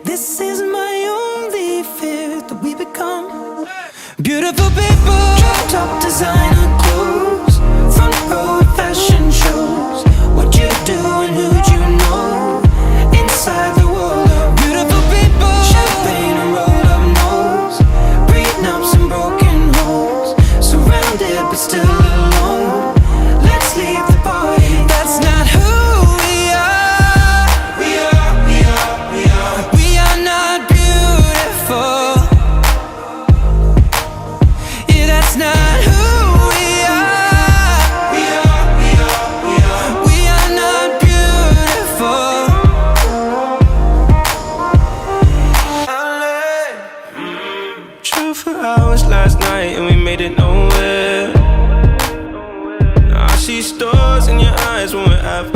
This is my only fear, that we become beautiful people. Drop top designer clothes, front row fashion shows. What you do and who'd you know? Inside the world of beautiful people. Champagne and rolled up nose, prenups and broken homes. Surrounded but still alone. Let's leave the party. That's not who we are. We are not beautiful. Yeah, that's not who we are. We are not beautiful. Drove for hours last night and we made it nowhere. I see stars in your eyes when we're half